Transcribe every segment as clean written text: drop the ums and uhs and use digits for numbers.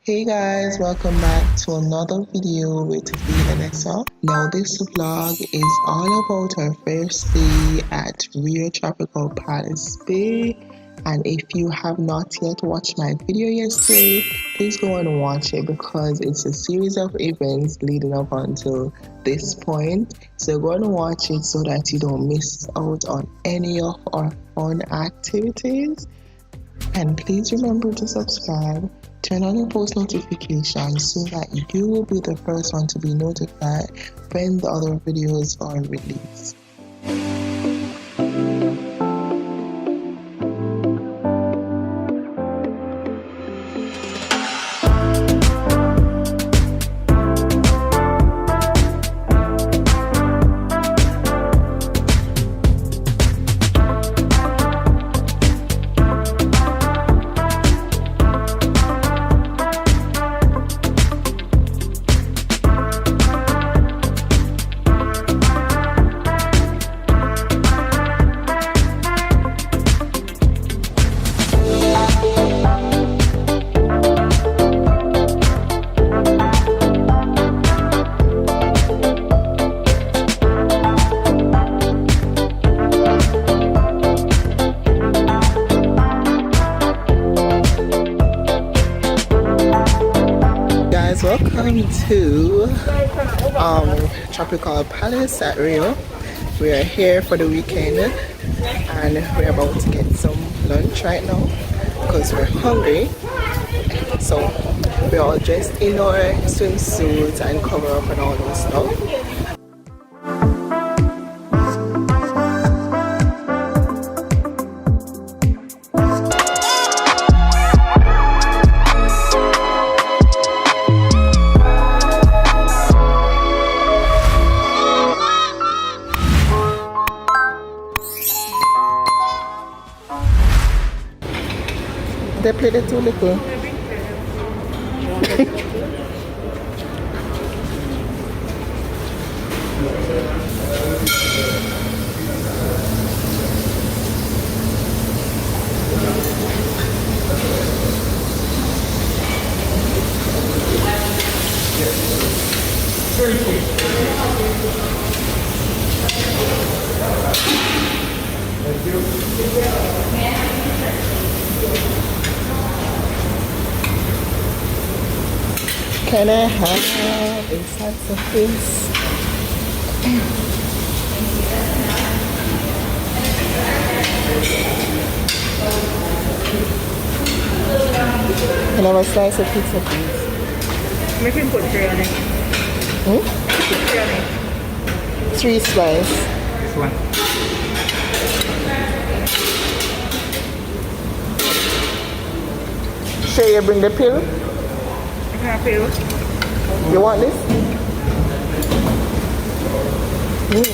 Hey guys, welcome back to another video with V-La-Nessa. Now this vlog is all about our first day at Rio Tropical Palace Bay, and if you have not yet watched my video yesterday, please go and watch it because it's a series of events leading up until this point. So go and watch it so that you don't miss out on any of our fun activities. And please remember to subscribe, turn on your post notifications so that you will be the first one to be notified when the other videos are released. Welcome to Tropical Palace at Rio. We are here for the weekend and we're about to get some lunch right now because we're hungry. So we're all dressed in our swimsuits and cover up and all those stuff. They played it too little. Can I have a slice of this? Can I have a slice of pizza, please? We can put 3 on it. Put 3 on it. 3 slices. This one. Sure you bring the pill? Pill. You want this?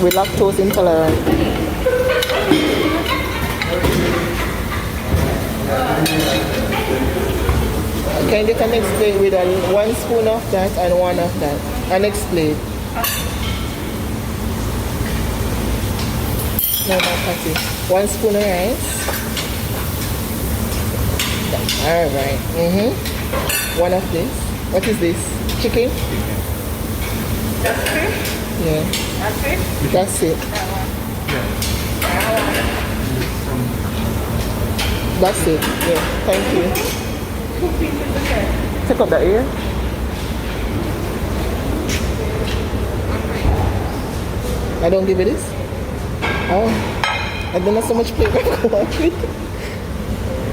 We're lactose intolerant. Can you get an next plate with 1 spoon of that and 1 of that? An next plate. No, not patty. 1 spoon of rice. Alright. 1 of this. What is this? Chicken? That's it? Yeah. That's it? That's it. That one? Yeah. That's it. Yeah. Thank you. 2 pieces of that. Take up that ear. I don't give you this? Oh. I don't have so much flavor.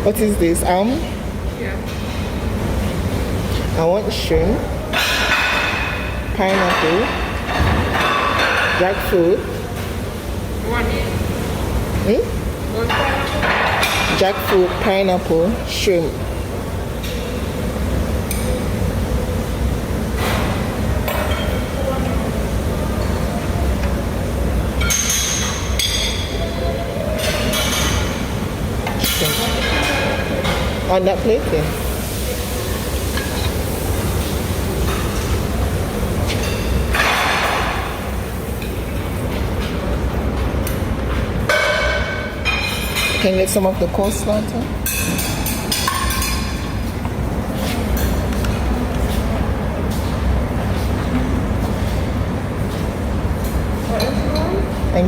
What is this? Yeah. I want shrimp, pineapple, jackfruit. One. Jackfruit, pineapple, shrimp. On that plate then. Can you get some of the coleslaw too?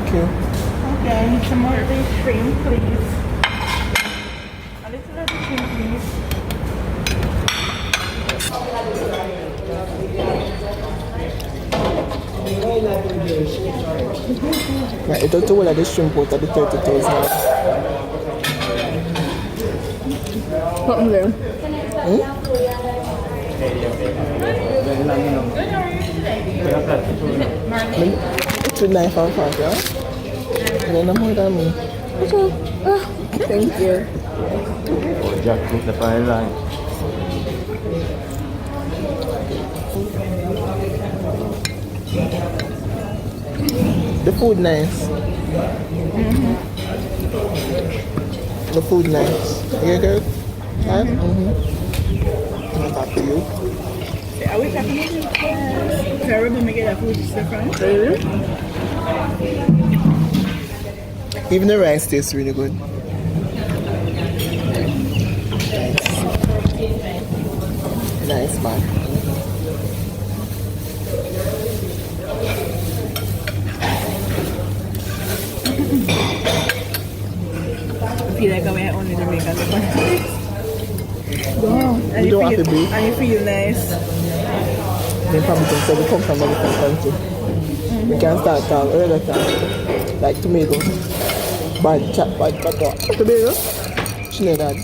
Thank you. Okay, I need some more of this shrimp, please. A little of the shrimp, please. Right, it took all of the shrimp out of the 30,000. What in there? It's a knife and fork, yeah? And then more than me. Thank you. Oh, Jack took the fine line. The food nice. The food nice. You good? Huh? I'll talk to you. Are we talking about it? Terrible, make it a food different. Really? Even the rice tastes really good. Nice man. I feel like I'm only Jamaican. Wow. You don't have to be. And you feel nice. They probably think so. We come from a different country. We can start talking earlier time. Like tomato. Bad chat, bad cut. Tomato? Trinidad.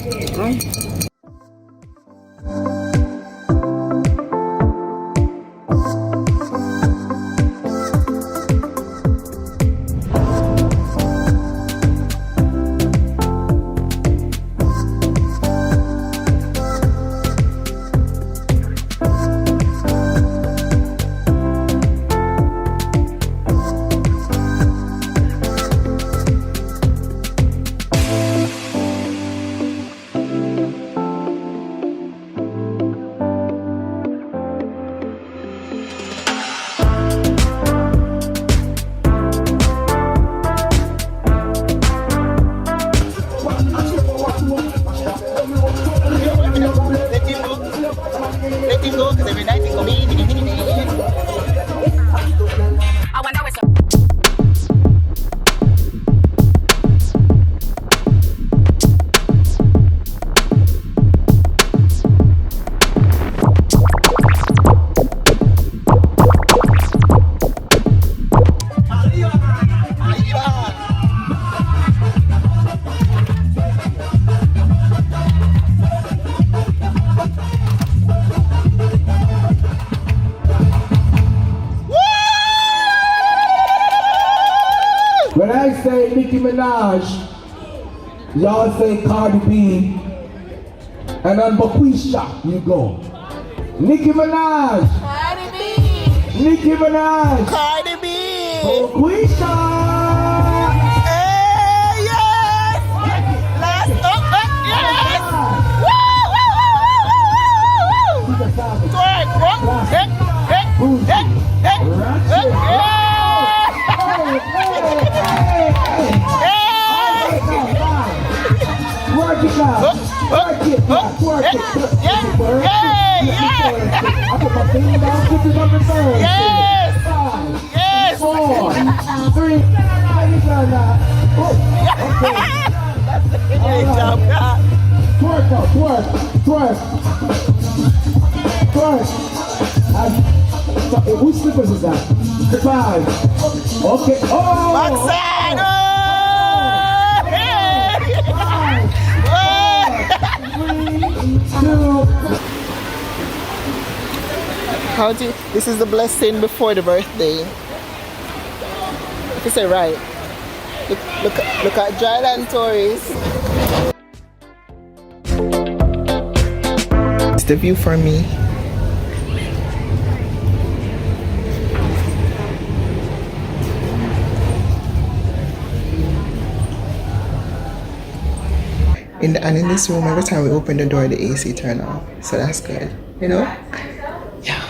When I say Nicki Minaj, y'all say Cardi B, and on Baquisha you go. Nicki Minaj, Cardi B. Nicki Minaj, Cardi B! Baquisha. Hey, yes! Last yes! Woo, woo, woo, woo, woo, woo, woo! Twerk, hey, hey, hey, hey, hey, Work it now. Work it now. Work it. I put my finger down, put it on the third. yes! 5, Yes! 4, 3. Great job, God. Twerk now, twerk, twerk, twerk. Whose slippers is that? 5. Okay. Oh! Backside! Oh! Hey! 2. How do you, this is the blessing before the birthday. If you say right. Look at Dryland Tories. It's the view for me. In this room, every time we open the door, the AC turn off. So that's good, you know? Yeah.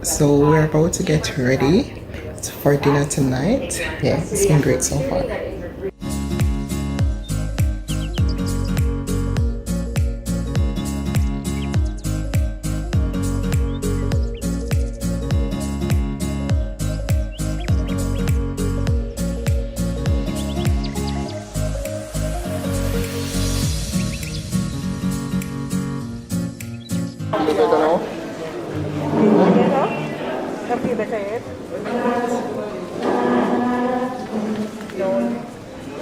So we're about to get ready for dinner tonight. Yeah, it's been great so far. You better now? Feel better yet? No.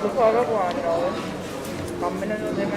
Before I go on now, I'm gonna know them.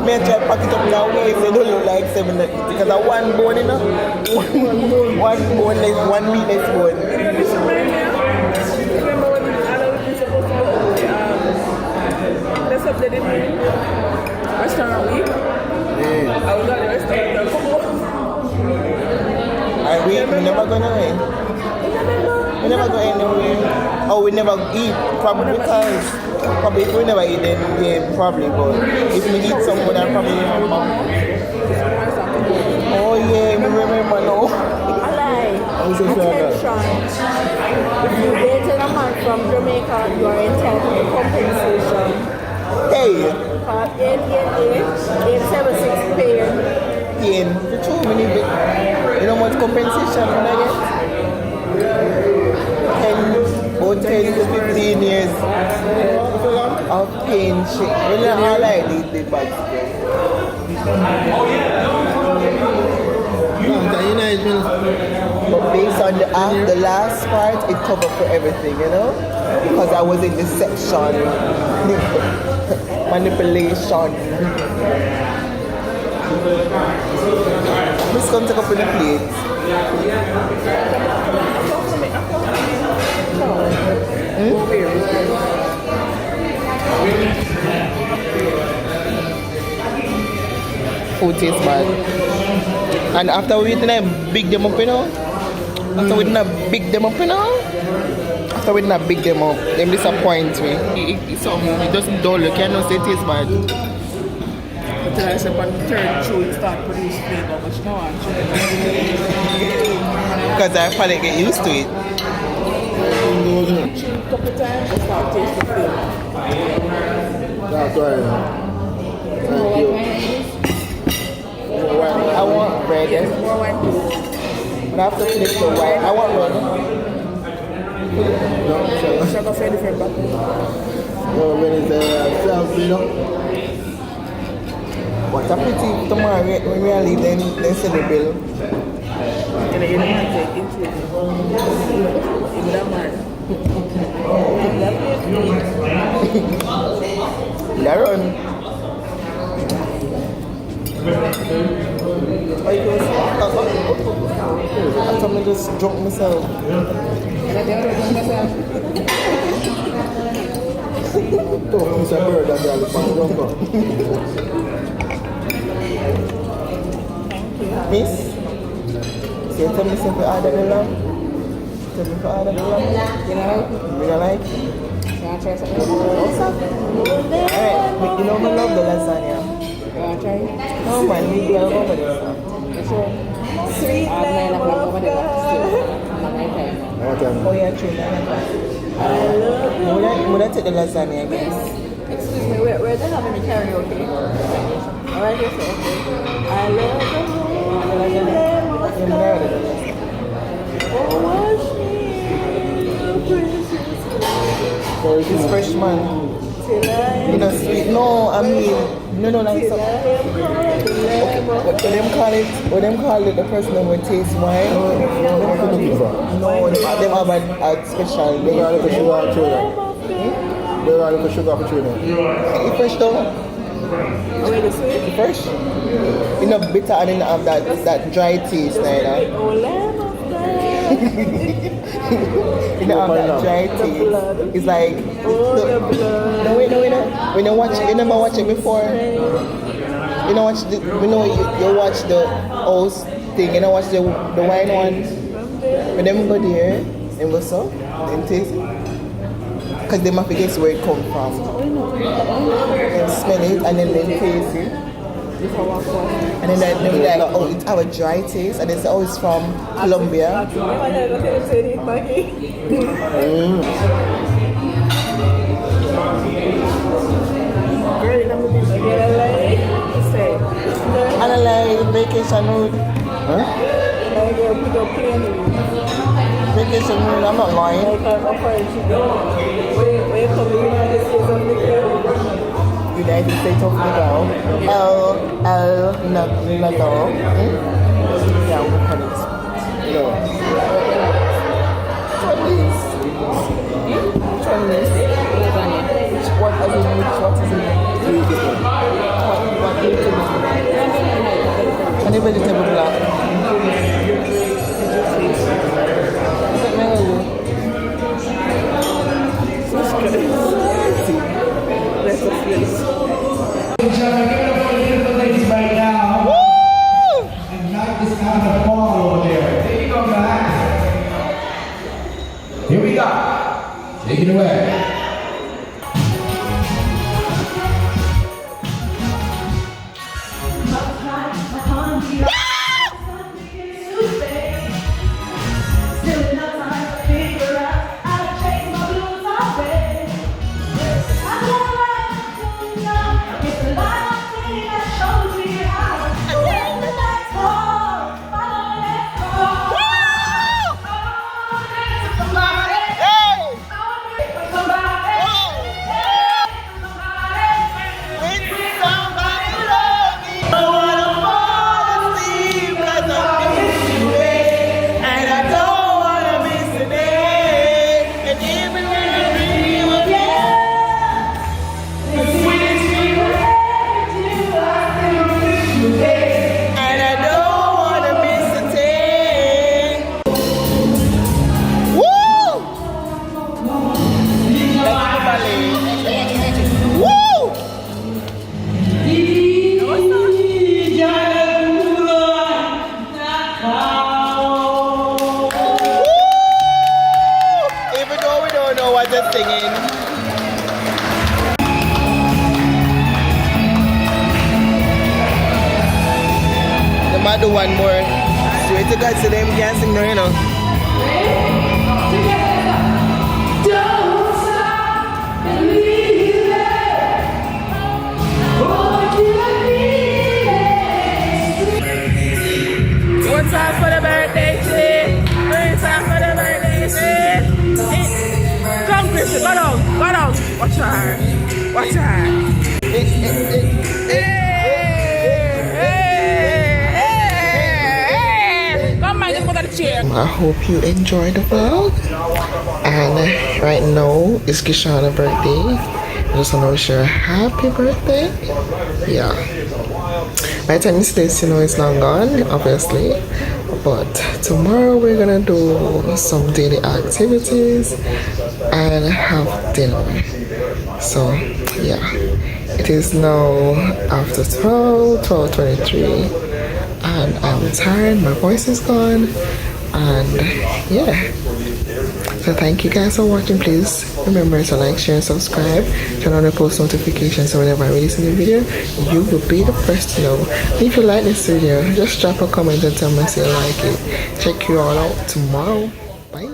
Me try to pack it up now way so it don't look like 7 because I one bone in one bone like 1 meatless bone. Remember when I was supposed to let's up the restaurant week? Yeah. I was at the restaurant. We never go anywhere. We never go anywhere. Oh, we never eat probably because probably if we never eat then yeah probably, but if we eat something then probably remember. Oh yeah, we remember now. Attention. If you dated a man from Jamaica, you are entitled to compensation. Hey! 876 pain. Pain. For 2 minutes. You know how much compensation when I get? 10 to 15 years of pain shit. When you all like the bad but based on the last part, it covered for everything, you know? Because I was in deception, manipulation. Just come take up in the plate. Food tastes bad. And after we eat them, big them up, you know? After we big them up, you know? After we big them up, them disappoint me. It's something, it doesn't dull, you cannot say it tastes bad. Until I said on the third chew, it started producing flavor, but you know what? Because I finally get used to it. Chew a couple times, it started tasting flavor. That's right. Thank you. I want bread. Yes, more wine too. But I have to finish the wine. I want bread. Sugar for different bottle. Well, when it's self, What a pity tomorrow when we are leaving, they send the bill. And you don't take into it. You don't mind. Laron. I told me just drunk myself. It's a bird that they are Miss? So you tell me if you order the lamb? Tell me if you order the lamb? You know? You don't like? You want to try something? What's up? Alright, you know I love the lasagna. You want to try it? Oh man, we are over this now. You sure? Sweet love of God. Oh yeah, true. I would I take the lasagna, I guess. Excuse me, where they having the karaoke? Alright, yes, okay. I love the moon. Oh, wash me in precious. So it's freshman. Till I am You know, sweet. No, I mean, no, like till I some. am called What them call it the person that will taste wine? No, them have a special. They got a sugar for children. They got a sugar for children. It's fresh though. Wait, the sweet? It's fresh. You know, bitter and then have that dry taste like that. Oh, lamb of God. You know, have that dry taste. It's like Oh, the blood. no. When you watch, you never watch it before. You know, watch the, you know, you watch the house thing. You know, watch the wine one. When them go there, and go so, and taste it. Because they must guess where it come from. They smell it and then they taste it. And then they like, oh, it's our dry taste. And they say, oh, it's from Colombia. And I like vacation mood. Huh? Vacation mood, I'm not lying. United States of Mexico. Natal. Yeah, we're kind of. No. Chinese. What is it? Any vegetable black? Ladies right now. Woo! And night is kind of fall over there. There you go, guys. Here we go. Take it away. Singing. They might do one more. Swear to God, so them can't sing no, you know. Don't stop believing. One time for the birthday shit. One time for the birthday shit. Come, Chrissy, go down. Watch her. Come on, just go to the chair. I hope you enjoyed the vlog. And right now it's Kishana's birthday. I just want to wish her a happy birthday. Yeah. By the time you see this, you know it's not gone, obviously. But tomorrow we're gonna do some daily activities and have dinner. So yeah, it is now after 12:23, and I'm tired, my voice is gone, and yeah. So thank you guys for watching. Please remember to like, share, and subscribe. Turn on the post notifications so whenever I release a new video, you will be the first to know. If you like this video, just drop a comment and tell me if you like it. Check you all out tomorrow. Bye.